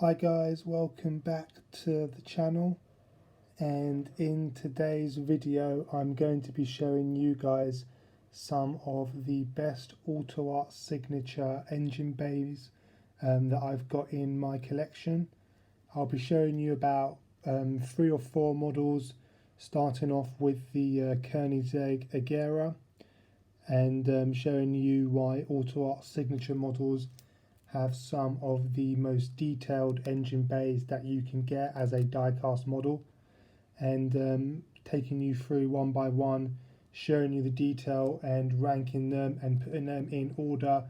Hi guys, welcome back to the channel, and in today's video I'm going to be showing you guys some of the best AUTOart signature engine bays that I've got in my collection. I'll be showing you about 3 or 4 models, starting off with the Koenigsegg Agera, and showing you why AUTOart signature models have some of the most detailed engine bays that you can get as a die-cast model, and taking you through one by one, showing you the detail and ranking them and putting them in order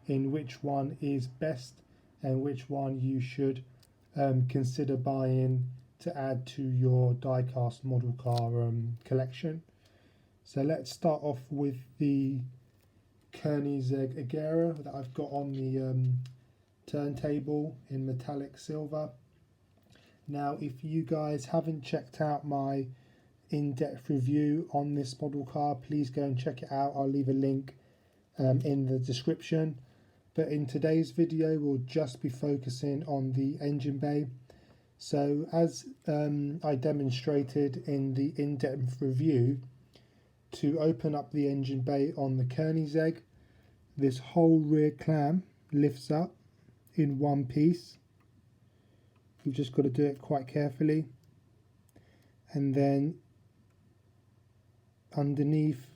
in which one is best and which one you should consider buying to add to your die-cast model car collection. So let's start off with the Koenigsegg Agera that I've got on the turntable in metallic silver. Now, if you guys haven't checked out my in-depth review on this model car, please go and check it out. I'll leave a link in the description. But in today's video, we'll just be focusing on the engine bay. So as I demonstrated in the in-depth review, to open up the engine bay on the Koenigsegg, this whole rear clam lifts up in one piece. You've just got to do it quite carefully, and then underneath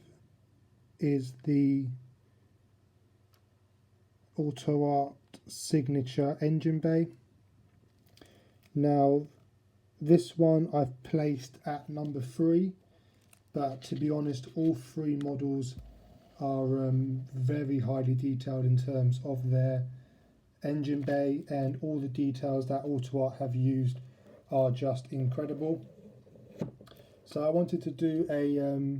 is the AUTOart signature engine bay. Now this one I've placed at number 3, but to be honest, all 3 models are very highly detailed in terms of their engine bay, and all the details that AUTOart have used are just incredible. So I wanted to do a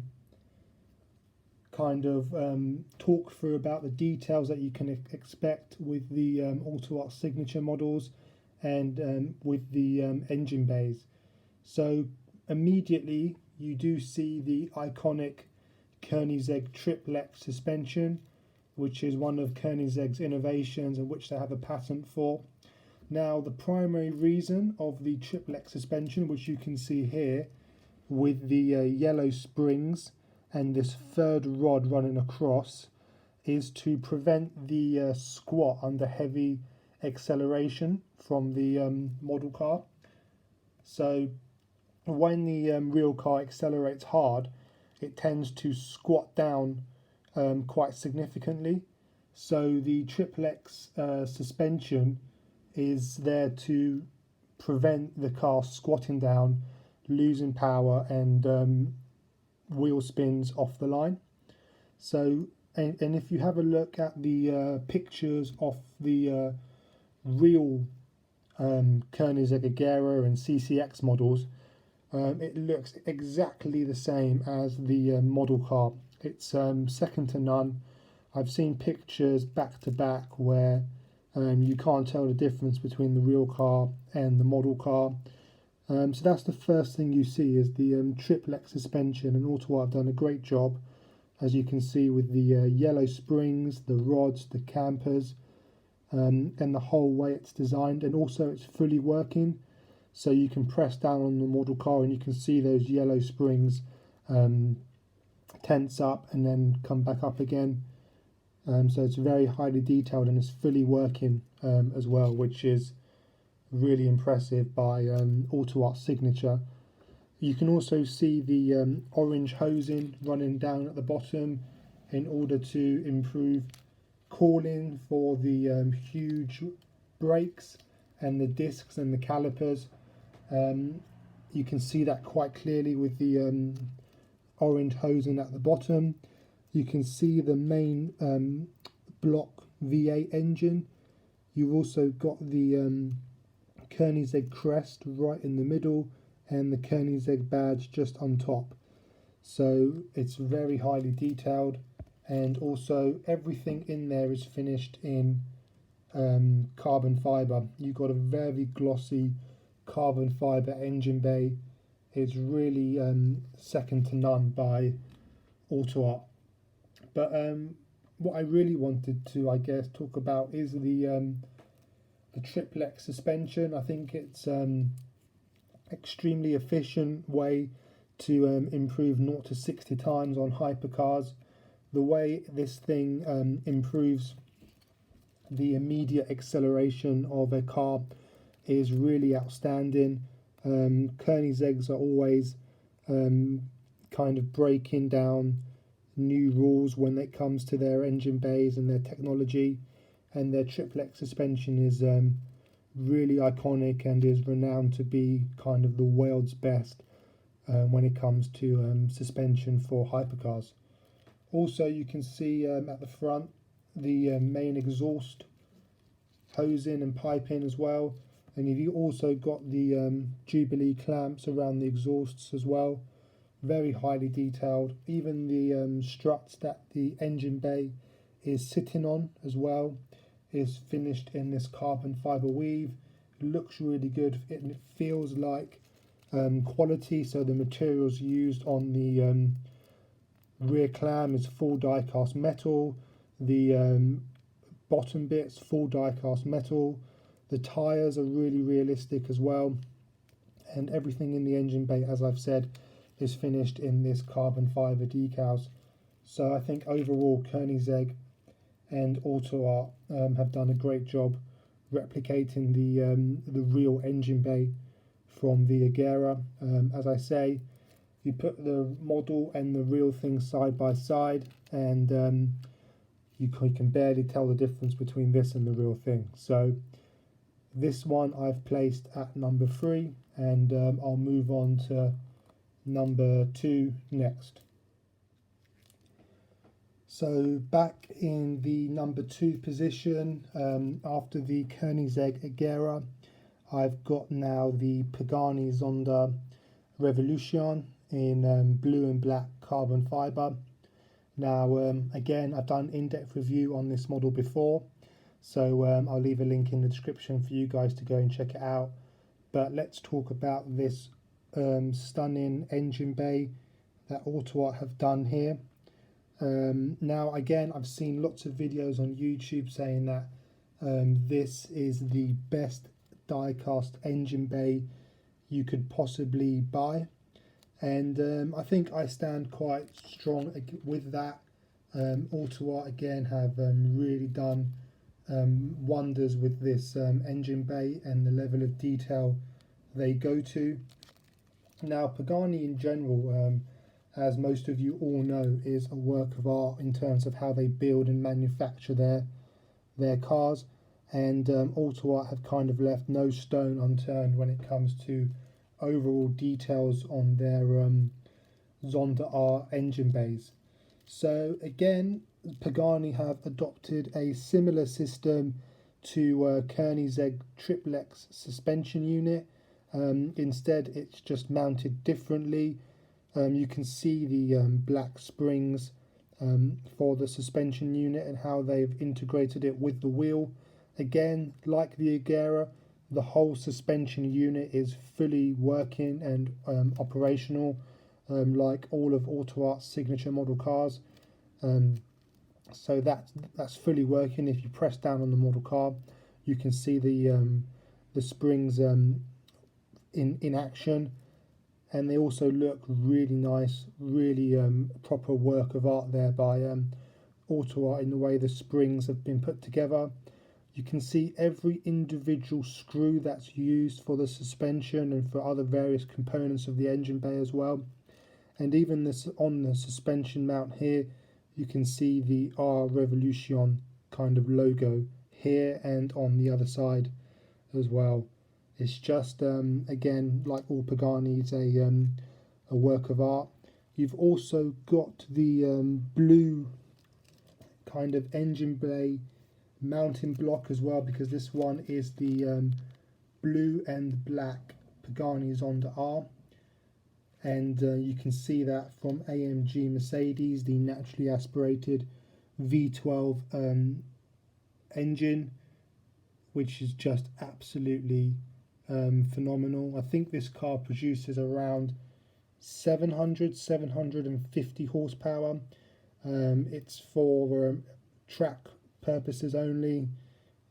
kind of talk through about the details that you can expect with the AUTOart signature models and with the engine bays. So immediately you do see the iconic Koenigsegg triplex suspension, which is one of Koenigsegg's innovations and which they have a patent for. Now, the primary reason of the triplex suspension, which you can see here with the yellow springs and this third rod running across, is to prevent the squat under heavy acceleration from the model car. So when the real car accelerates hard, it tends to squat down quite significantly. So the triplex suspension is there to prevent the car squatting down, losing power, and wheel spins off the line. So and if you have a look at the pictures of the real Koenigsegg Agera and CCX models, it looks exactly the same as the model car. It's second to none. I've seen pictures back to back where you can't tell the difference between the real car and the model car. So that's the first thing you see, is the triplex suspension, and AUTOart have done a great job, as you can see, with the yellow springs, the rods, the campers, and the whole way it's designed. And also it's fully working, so you can press down on the model car and you can see those yellow springs tense up and then come back up again. So it's very highly detailed and it's fully working as well, which is really impressive by AUTOart signature. You can also see the orange hosing running down at the bottom in order to improve cooling for the huge brakes and the discs and the calipers. You can see that quite clearly with the orange hosing at the bottom. You can see the main block V8 engine. You've also got the Koenigsegg crest right in the middle and the Koenigsegg badge just on top. So it's very highly detailed, and also everything in there is finished in carbon fibre. You've got a very glossy carbon fibre engine bay. It's really second to none by AUTOart. But what I really wanted to, I guess, talk about is the the triplex suspension. I think it's extremely efficient way to improve 0 to 60 times on hypercars. The way this thing improves the immediate acceleration of a car is really outstanding. Koenigseggs are always kind of breaking down new rules when it comes to their engine bays and their technology, and their triplex suspension is really iconic and is renowned to be kind of the world's best when it comes to suspension for hypercars. Also, you can see at the front the main exhaust hosing and piping as well, and you've also got the Jubilee clamps around the exhausts as well. Very highly detailed. Even the struts that the engine bay is sitting on as well is finished in this carbon fibre weave. It looks really good and it feels like quality. So the materials used on the rear clam is full die cast metal. The bottom bits full die cast metal. The tyres are really realistic as well, and everything in the engine bay, as I've said, is finished in this carbon fibre decals. So I think overall Koenigsegg and AUTOart have done a great job replicating the real engine bay from the Agera. As I say, you put the model and the real thing side by side, and you can barely tell the difference between this and the real thing. So this one I've placed at number 3, and I'll move on to number 2 next. So back in the number 2 position, after the Koenigsegg Agera, I've got now the Pagani Zonda Revolution in blue and black carbon fibre. Now again, I've done in-depth review on this model before, so I'll leave a link in the description for you guys to go and check it out. But let's talk about this stunning engine bay that AUTOart have done here. Now again, I've seen lots of videos on YouTube saying that this is the best die-cast engine bay you could possibly buy, and I think I stand quite strong with that. AUTOart again have really done wonders with this engine bay and the level of detail they go to. Now Pagani in general, as most of you all know, is a work of art in terms of how they build and manufacture their cars, and AUTOart have kind of left no stone unturned when it comes to overall details on their Zonda R engine bays. So again, Pagani have adopted a similar system to Koenigsegg triplex suspension unit. Instead, it's just mounted differently. You can see the black springs for the suspension unit and how they've integrated it with the wheel. Again, like the Agera, the whole suspension unit is fully working and operational, like all of AUTOart's signature model cars. So that's fully working. If you press down on the model car, you can see the springs in action, and they also look really nice, really proper work of art there by AUTOart in the way the springs have been put together. You can see every individual screw that's used for the suspension and for other various components of the engine bay as well. And even this on the suspension mount here, you can see the R Revolution kind of logo here and on the other side as well. It's just again, like all Pagani's, a work of art. You've also got the blue kind of engine bay mounting block as well, because this one is the blue and black Pagani Zonda R, and you can see that from AMG Mercedes, the naturally aspirated V12 engine, which is just absolutely phenomenal. I think this car produces around 750 horsepower. It's for track purposes only,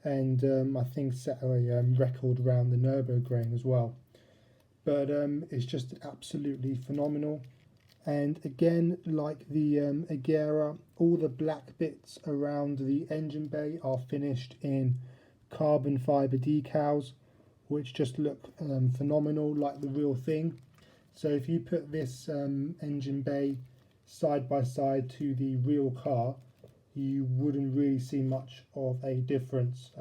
and I think set a record around the Nürburgring as well. But it's just absolutely phenomenal. And again, like the Agera, all the black bits around the engine bay are finished in carbon fibre decals, which just look phenomenal, like the real thing. So if you put this engine bay side by side to the real car, you wouldn't really see much of a difference.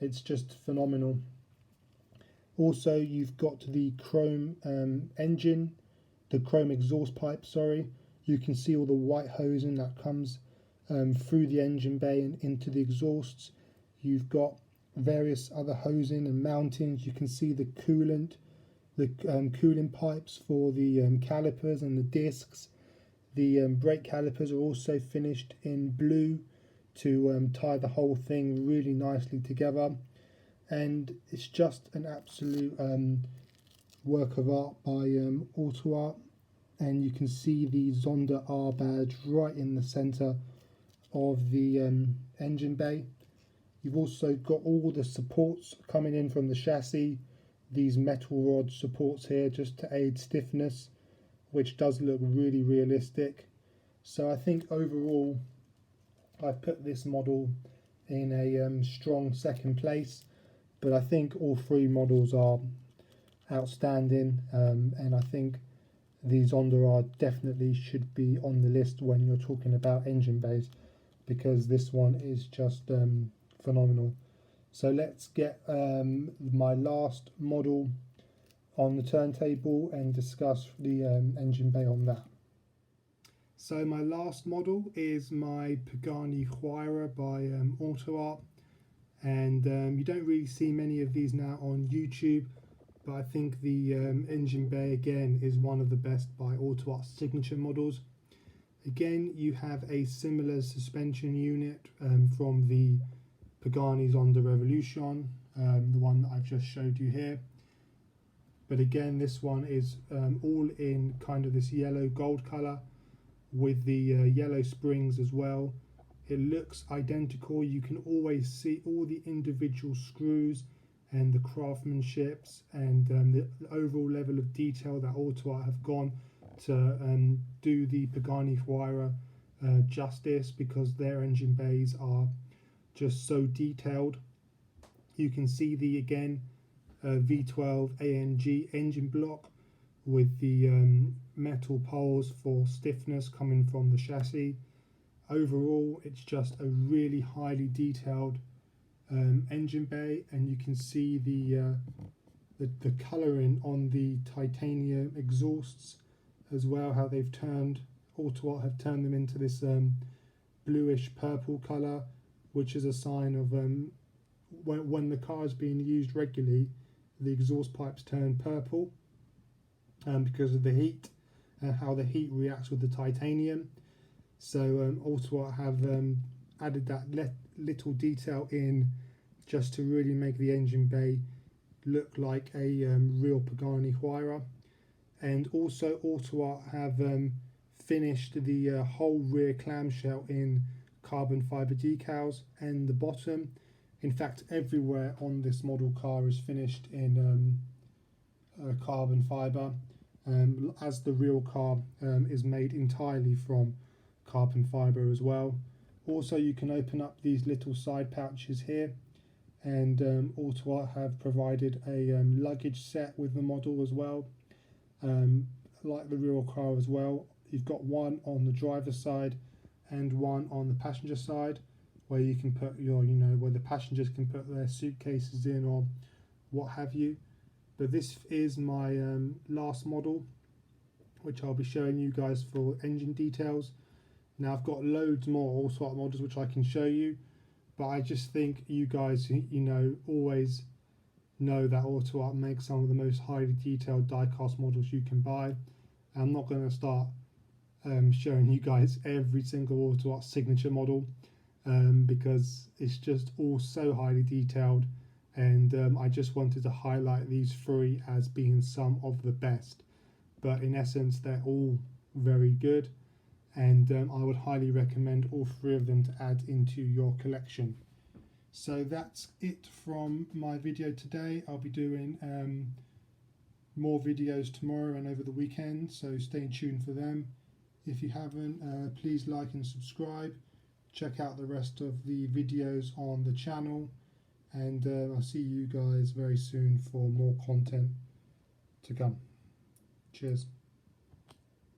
It's just phenomenal. Also, you've got the chrome engine, the chrome exhaust pipe, sorry. You can see all the white hosing that comes through the engine bay and into the exhausts. You've got various other hosing and mountings. You can see the coolant, the cooling pipes for the calipers and the discs. The brake calipers are also finished in blue to tie the whole thing really nicely together. And it's just an absolute work of art by AUTOart. And you can see the Zonda R badge right in the centre of the engine bay. You've also got all the supports coming in from the chassis, these metal rod supports here just to aid stiffness, which does look really realistic. So I think overall I've put this model in a strong second place, but I think all three models are outstanding, and I think the Zonda R definitely should be on the list when you're talking about engine bays, because this one is just phenomenal. So let's get my last model on the turntable and discuss the engine bay on that. So my last model is my Pagani Huayra by AUTOart, and you don't really see many of these now on YouTube, but I think the engine bay again is one of the best by AUTOart signature models. Again, you have a similar suspension unit from the Pagani Zonda Revolution, the one that I've just showed you here. But again, this one is all in kind of this yellow gold colour with the yellow springs as well. It looks identical. You can always see all the individual screws and the craftsmanships and the overall level of detail that AUTOart have gone to do the Pagani Huayra justice, because their engine bays are just so detailed. You can see the again V12 AMG engine block with the metal poles for stiffness coming from the chassis. Overall, it's just a really highly detailed engine bay, and you can see the colouring on the titanium exhausts as well, how they've turned, AUTOart have turned them into this bluish purple colour, which is a sign of when the car is being used regularly, the exhaust pipes turn purple because of the heat and how the heat reacts with the titanium. So AUTOart have added that little detail in just to really make the engine bay look like a real Pagani Huayra. And also AUTOart have finished the whole rear clamshell in carbon fibre decals, and the bottom, in fact everywhere on this model car, is finished in carbon fibre, as the real car is made entirely from carbon fibre as well. Also, you can open up these little side pouches here, and AUTOart have provided a luggage set with the model as well, like the real car as well. You've got one on the driver's side and one on the passenger side, where you can put your, where the passengers can put their suitcases in or what have you. But this is my last model, which I'll be showing you guys for engine details. Now I've got loads more AUTOart models which I can show you, but I just think you guys, always know that AUTOart makes some of the most highly detailed die-cast models you can buy. And I'm not going to start showing you guys every single AUTOart signature model because it's just all so highly detailed, and I just wanted to highlight these three as being some of the best. But in essence, they're all very good, and I would highly recommend all three of them to add into your collection. So that's it from my video today. I'll be doing more videos tomorrow and over the weekend, so stay tuned for them. If you haven't, please like and subscribe. Check out the rest of the videos on the channel, and I'll see you guys very soon for more content to come. Cheers.